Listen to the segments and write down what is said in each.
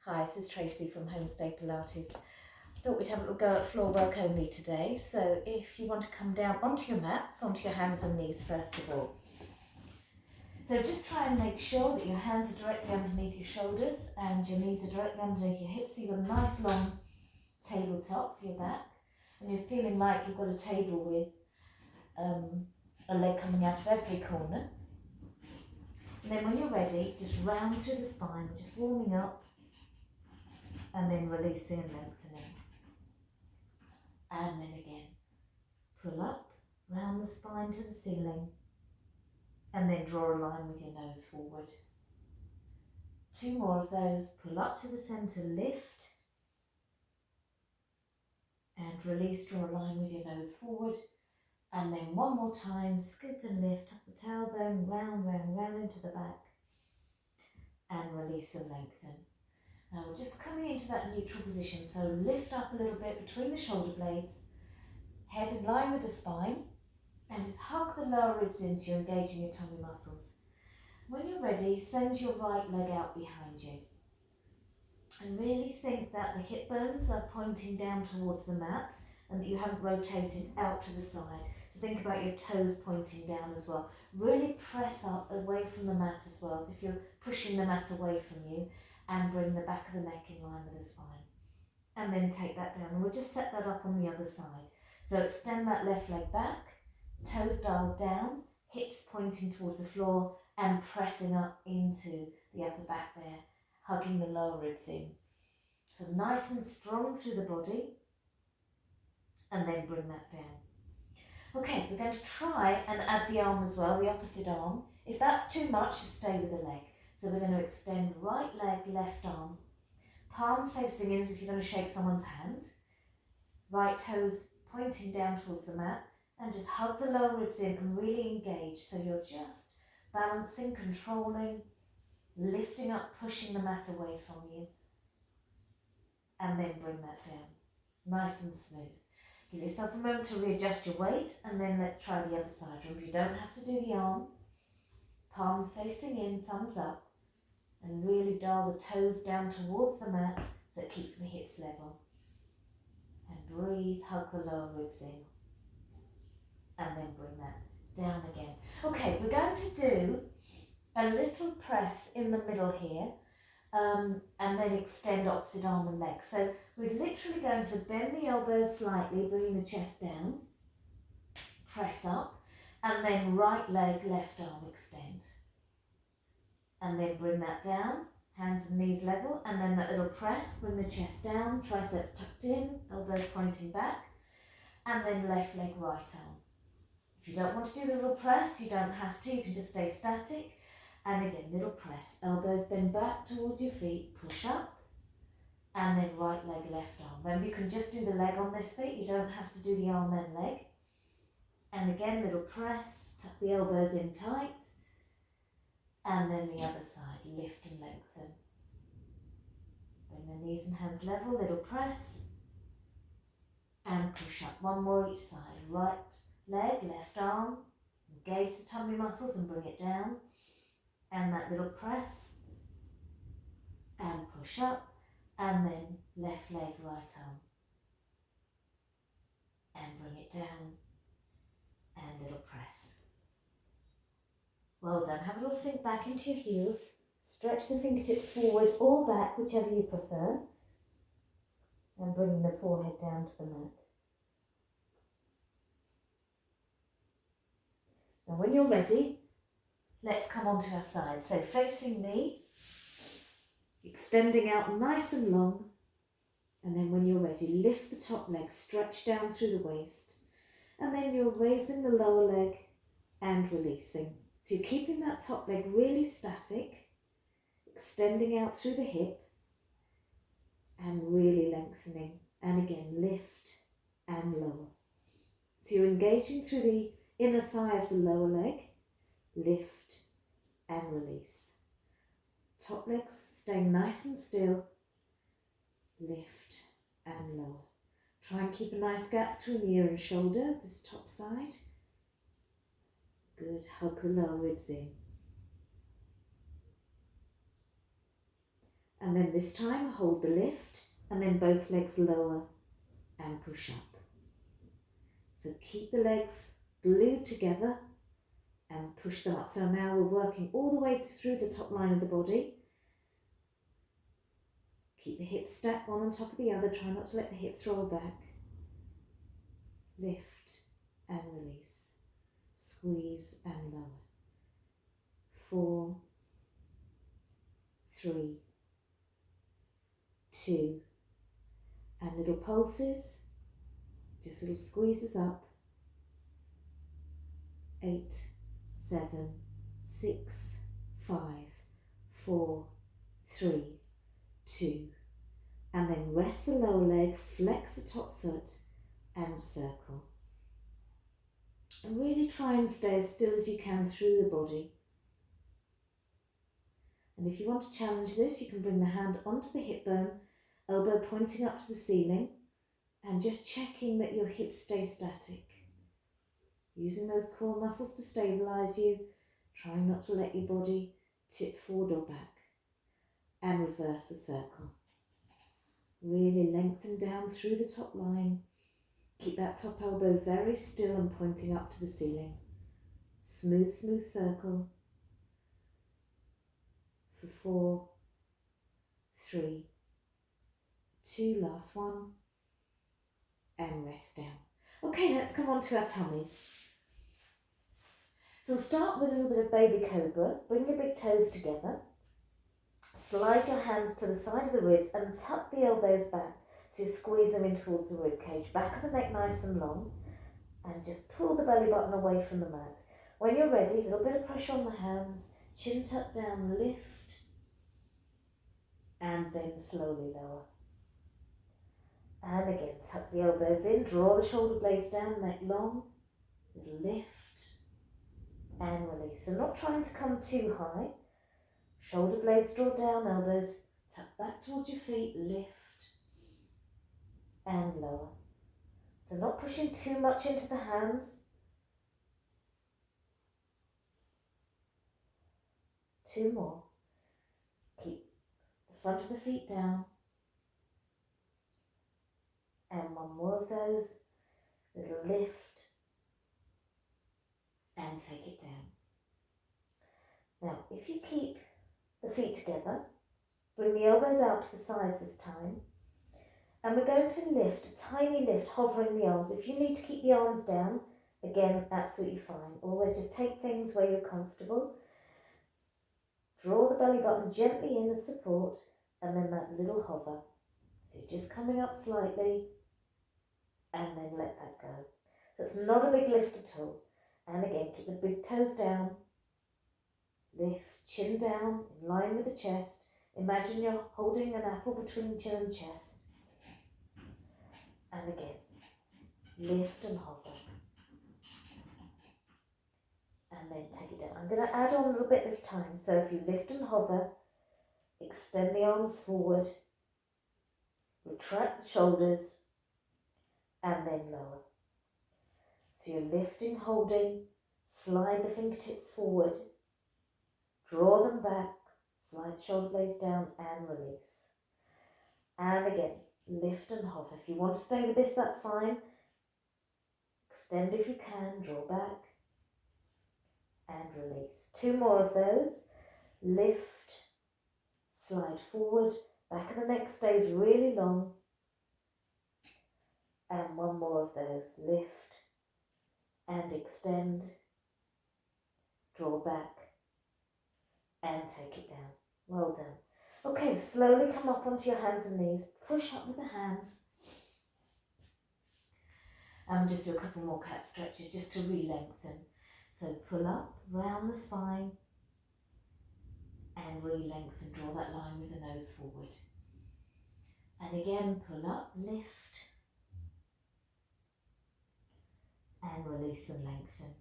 Hi, this is Tracy from Homestay Pilates. I thought we'd have a little go at floor work only today. So if you want to come down onto your mats, onto your hands and knees first of all. So just try and make sure that your hands are directly underneath your shoulders and your knees are directly underneath your hips. So you've got a nice long tabletop for your back. And you're feeling like you've got a table with a leg coming out of every corner. And then when you're ready, just round through the spine, just warming up and then releasing and lengthening. And then again, pull up, round the spine to the ceiling, and then draw a line with your nose forward. 2 more of those, pull up to the centre, lift, and release, draw a line with your nose forward. And then 1 more time, scoop and lift up the tailbone, round, round, round into the back, and release and lengthen. Now we're just coming into that neutral position, so lift up a little bit between the shoulder blades, head in line with the spine, and just hug the lower ribs in so you're engaging your tummy muscles. When you're ready, send your right leg out behind you. And really think that the hip bones are pointing down towards the mat and that you haven't rotated out to the side. So think about your toes pointing down as well. Really press up away from the mat as well, as if you're pushing the mat away from you, and bring the back of the neck in line with the spine. And then take that down, and we'll just set that up on the other side. So extend that left leg back, toes dialed down, hips pointing towards the floor and pressing up into the upper back there, hugging the lower ribs in. So nice and strong through the body, and then bring that down. Okay, we're going to try and add the arm as well, the opposite arm. If that's too much, just stay with the leg. So we're going to extend right leg, left arm, palm facing in as if you're going to shake someone's hand, right toes pointing down towards the mat, and just hug the lower ribs in and really engage. So you're just balancing, controlling, lifting up, pushing the mat away from you, and then bring that down, nice and smooth. Give yourself a moment to readjust your weight, and then let's try the other side. Remember, you don't have to do the arm. Palm facing in, thumbs up, and really dial the toes down towards the mat so it keeps the hips level. And breathe, hug the lower ribs in, and then bring that down again. Okay, we're going to do a little press in the middle here, and then extend opposite arm and leg. So we're literally going to bend the elbows slightly, bringing the chest down, press up, and then right leg, left arm extend. And then bring that down, hands and knees level, and then that little press, bring the chest down, triceps tucked in, elbows pointing back, and then left leg, right arm. If you don't want to do the little press, you don't have to, you can just stay static. And again, little press, elbows bend back towards your feet, push up, and then right leg, left arm. Remember, you can just do the leg on this bit, you don't have to do the arm and leg. And again, little press, tuck the elbows in tight, and then the other side, lift and lengthen. Bring the knees and hands level, little press, and push up. 1 more each side, right leg, left arm, engage the tummy muscles and bring it down. And that little press, and push up, and then left leg, right arm, and bring it down, and little press. Well done. Have a little sink back into your heels, stretch the fingertips forward or back, whichever you prefer, and bringing the forehead down to the mat. Now when you're ready, let's come onto our side. So facing me, extending out nice and long, and then when you're ready, lift the top leg, stretch down through the waist, and then you're raising the lower leg and releasing. So you're keeping that top leg really static, extending out through the hip, and really lengthening, and again lift and lower. So you're engaging through the inner thigh of the lower leg, lift and release. Top legs staying nice and still, lift and lower. Try and keep a nice gap between the ear and shoulder, this top side. Good, hug the lower ribs in. And then this time hold the lift and then both legs lower and push up. So keep the legs glued together and push them up. So now we're working all the way through the top line of the body. Keep the hips stacked one on top of the other. Try not to let the hips roll back. Lift and release. Squeeze and lower. 4, 3, 2, and little pulses, just little squeezes up. 8, 7, 6, 5, 4, 3, 2, and then rest the lower leg, flex the top foot and circle. And really try and stay as still as you can through the body. And if you want to challenge this, you can bring the hand onto the hip bone, elbow pointing up to the ceiling, and just checking that your hips stay static. Using those core muscles to stabilize you, trying not to let your body tip forward or back. And reverse the circle. Really lengthen down through the top line. Keep that top elbow very still and pointing up to the ceiling. Smooth, smooth circle. For 4, 3, 2, last one. And rest down. Okay, let's come on to our tummies. So we'll start with a little bit of baby cobra. Bring your big toes together. Slide your hands to the side of the ribs and tuck the elbows back so you squeeze them in towards the rib cage. Back of the neck nice and long, and just pull the belly button away from the mat. When you're ready, a little bit of pressure on the hands, chin tucked down, lift, and then slowly lower. And again, tuck the elbows in, draw the shoulder blades down, neck long, little lift, and release. So not trying to come too high. Shoulder blades draw down, elbows tuck back towards your feet, lift and lower. So not pushing too much into the hands. 2 more. Keep the front of the feet down. And 1 more of those. Little lift and take it down. Now, if you keep the feet together, bring the elbows out to the sides this time. And we're going to lift, a tiny lift, hovering the arms. If you need to keep the arms down, again, absolutely fine. Always just take things where you're comfortable. Draw the belly button gently in as support, and then that little hover. So you're just coming up slightly, and then let that go. So it's not a big lift at all. And again, keep the big toes down. Lift, chin down, in line with the chest. Imagine you're holding an apple between chin and chest. And again, lift and hover. And then take it down. I'm going to add on a little bit this time. So if you lift and hover, extend the arms forward, retract the shoulders, and then lower. So you're lifting, holding, slide the fingertips forward, draw them back, slide the shoulder blades down and release. And again, lift and hover. If you want to stay with this, that's fine. Extend if you can, draw back and release. 2 more of those. Lift, slide forward, back of the neck stays really long. And 1 more of those. Lift and extend, draw back and take it down. Well done. Okay, slowly come up onto your hands and knees. Push up with the hands. And we'll just do a couple more cat stretches just to re-lengthen. So pull up, round the spine, and re-lengthen. Draw that line with the nose forward. And again, pull up, lift, and release and lengthen.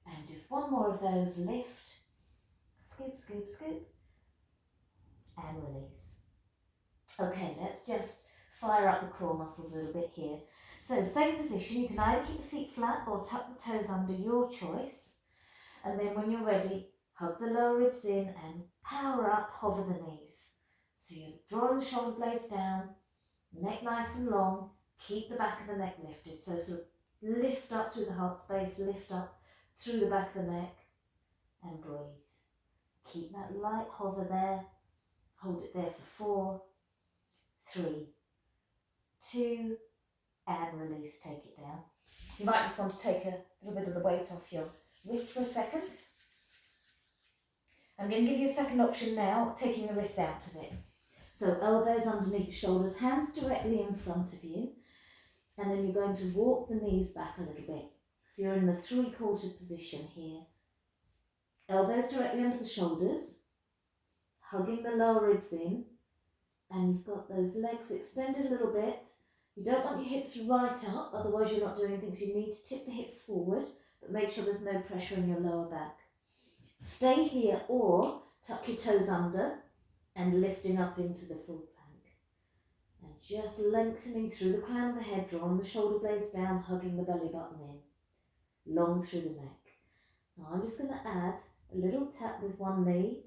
And just 1 more of those. Lift, scoop, scoop, scoop, and release. Okay, let's just fire up the core muscles a little bit here. So same position, you can either keep the feet flat or tuck the toes under, your choice. And then when you're ready, Hug the lower ribs in and power up, hover the knees. So you're drawing the shoulder blades down, neck nice and long, keep the back of the neck lifted. So sort of lift up through the heart space, lift up through the back of the neck and breathe. Keep that light hover there. Hold it there for 4, 3, 2, and release, take it down. You might just want to take a little bit of the weight off your wrist for a second. I'm going to give you a second option now, taking the wrist out of it. So elbows underneath the shoulders, hands directly in front of you, and then you're going to walk the knees back a little bit. So you're in the 3/4 position here. Elbows directly under the shoulders, hugging the lower ribs in, and you've got those legs extended a little bit. You don't want your hips right up, otherwise you're not doing anything, so you need to tip the hips forward, but make sure there's no pressure in your lower back. Stay here or tuck your toes under and lifting up into the full plank. And just lengthening through the crown of the head, drawing the shoulder blades down, hugging the belly button in, long through the neck. Now I'm just going to add a little tap with one knee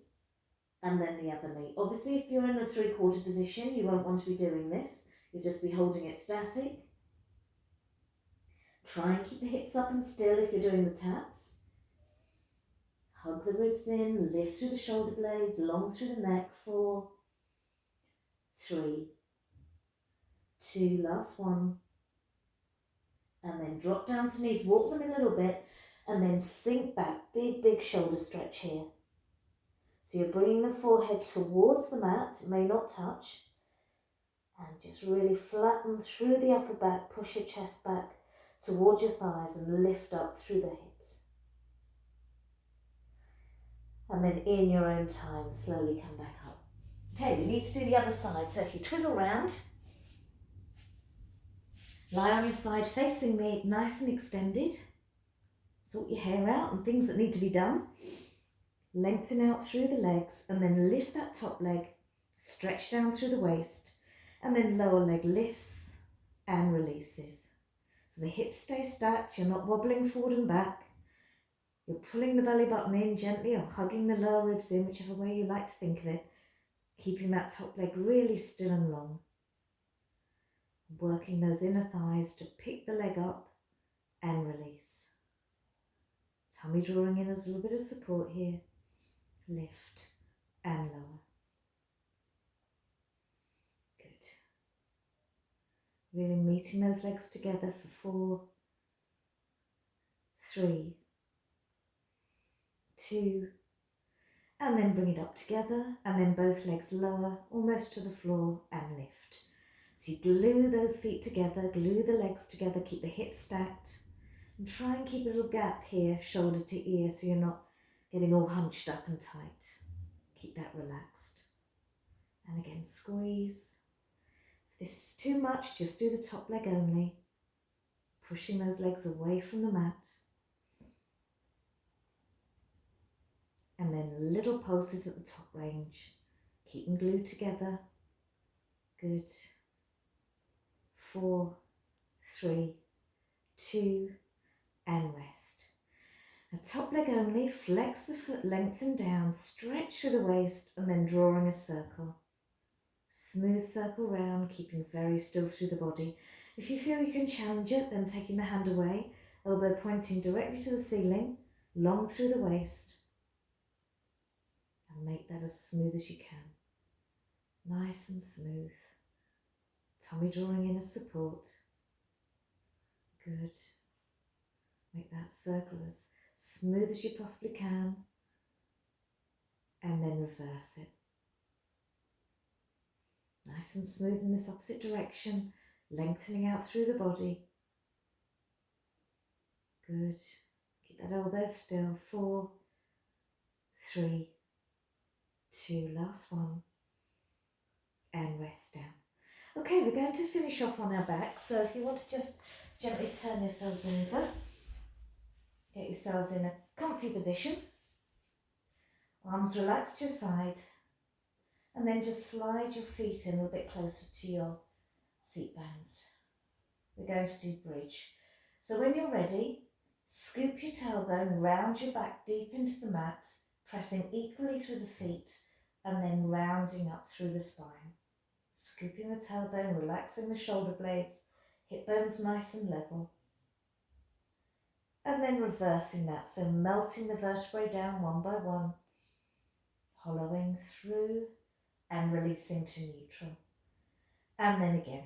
and then the other knee. Obviously, if you're in the 3/4 position, you won't want to be doing this. You'll just be holding it static. Try and keep the hips up and still if you're doing the taps. Hug the ribs in, lift through the shoulder blades, long through the neck. 4, 3, 2, last one. And then drop down to knees, walk them in a little bit, and then sink back. Big, big shoulder stretch here. So you're bringing the forehead towards the mat, it may not touch. And just really flatten through the upper back, push your chest back towards your thighs and lift up through the hips. And then in your own time, slowly come back up. Okay, we need to do the other side. So if you twizzle round, lie on your side facing me, nice and extended. Sort your hair out and things that need to be done. Lengthen out through the legs and then lift that top leg, stretch down through the waist, and then lower leg lifts and releases. So the hips stay stacked, you're not wobbling forward and back. You're pulling the belly button in gently or hugging the lower ribs in, whichever way you like to think of it. Keeping that top leg really still and long. Working those inner thighs to pick the leg up and release. Tummy drawing in as a little bit of support here. Lift and lower. Good. Really meeting those legs together for 4, 3, 2, and then bring it up together, and then both legs lower, almost to the floor, and lift. So you glue those feet together, glue the legs together, keep the hips stacked, and try and keep a little gap here, shoulder to ear, so you're not getting all hunched up and tight. Keep that relaxed. And again, squeeze. If this is too much, just do the top leg only, pushing those legs away from the mat. And then little pulses at the top range. Keep them glued together. Good. 4, 3, 2, and rest. A top leg only, flex the foot, lengthen down, stretch through the waist, and then drawing a circle. Smooth circle round, keeping very still through the body. If you feel you can challenge it, then taking the hand away, elbow pointing directly to the ceiling, long through the waist. And make that as smooth as you can. Nice and smooth. Tummy drawing in as support. Good. Make that circle as smooth as you possibly can. And then reverse it. Nice and smooth in this opposite direction. Lengthening out through the body. Good. Keep that elbow still. 4, 3, 2, last one. And rest down. Okay, we're going to finish off on our back, so if you want to just gently turn yourselves over, get yourselves in a comfy position, arms relaxed to your side, and then just slide your feet in a little bit closer to your seat bones. We're going to do bridge. So when you're ready, scoop your tailbone round your back deep into the mat, pressing equally through the feet and then rounding up through the spine. Scooping the tailbone, relaxing the shoulder blades, hip bones nice and level. And then reversing that, so melting the vertebrae down one by one, hollowing through and releasing to neutral. And then again,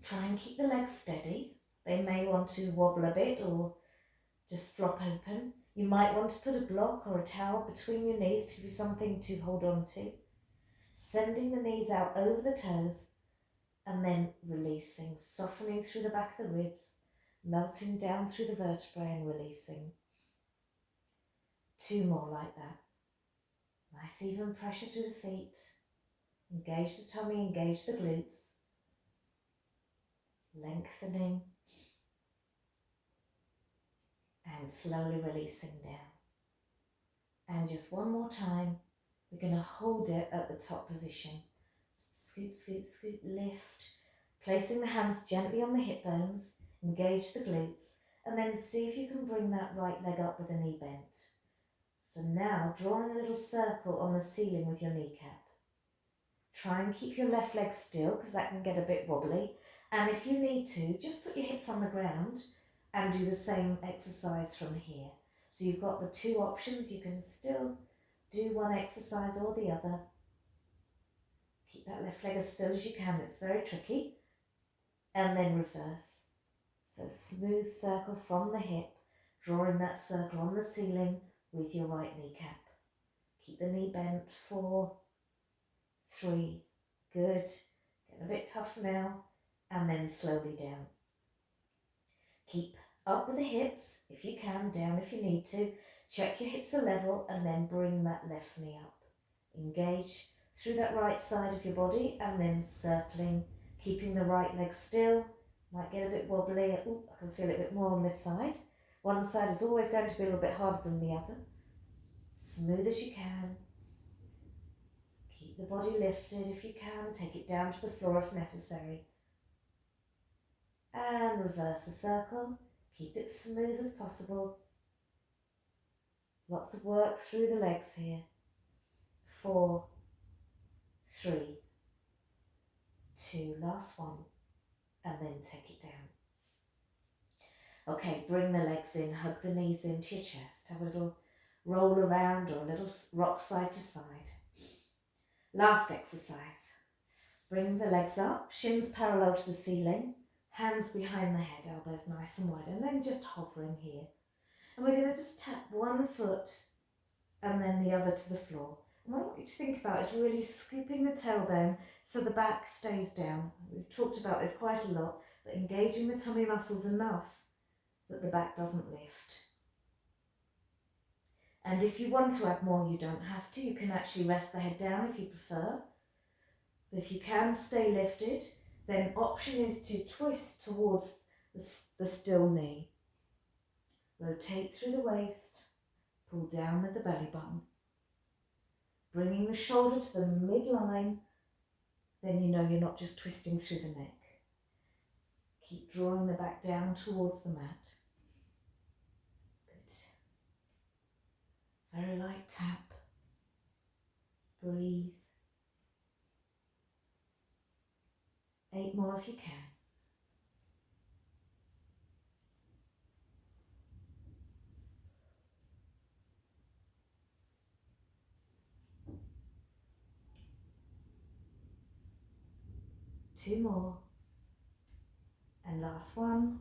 try and keep the legs steady. They may want to wobble a bit or just flop open. You might want to put a block or a towel between your knees to give you something to hold on to. Sending the knees out over the toes and then releasing, softening through the back of the ribs, melting down through the vertebrae and releasing. 2 more like that. Nice even pressure through the feet. Engage the tummy, engage the glutes. Lengthening and slowly releasing down. And just one more time, we're going to hold it at the top position. Scoop, scoop, scoop, lift. Placing the hands gently on the hip bones, engage the glutes, and then see if you can bring that right leg up with the knee bent. So now drawing a little circle on the ceiling with your kneecap. Try and keep your left leg still because that can get a bit wobbly. And if you need to, just put your hips on the ground and do the same exercise from here. So you've got the 2 options. You can still do one exercise or the other. Keep that left leg as still as you can. It's very tricky. And then reverse. So smooth circle from the hip, drawing that circle on the ceiling with your right kneecap. Keep the knee bent. 4, 3, good. Getting a bit tough now. And then slowly down. Keep up with the hips if you can, down if you need to. Check your hips are level and then bring that left knee up. Engage through that right side of your body and then circling, keeping the right leg still. Might get a bit wobbly. Ooh, I can feel it a bit more on this side. One side is always going to be a little bit harder than the other. Smooth as you can. Keep the body lifted if you can. Take it down to the floor if necessary. And reverse the circle. Keep it smooth as possible. Lots of work through the legs here. 4, 3, 2, last one. And then take it down. Okay, bring the legs in, hug the knees into your chest. Have a little roll around or a little rock side to side. Last exercise. Bring the legs up, shins parallel to the ceiling, hands behind the head, elbows nice and wide, and then just hovering here. And we're going to just tap one foot and then the other to the floor. And what I want you to think about is really scooping the tailbone so the back stays down. We've talked about this quite a lot, but engaging the tummy muscles enough that the back doesn't lift. And if you want to add more, you don't have to. You can actually rest the head down if you prefer. But if you can stay lifted, then option is to twist towards the still knee. Rotate through the waist, pull down with the belly button. Bringing the shoulder to the midline, then you know you're not just twisting through the neck. Keep drawing the back down towards the mat. Good. Very light tap. Breathe. 8 more if you can. Two more. And last one.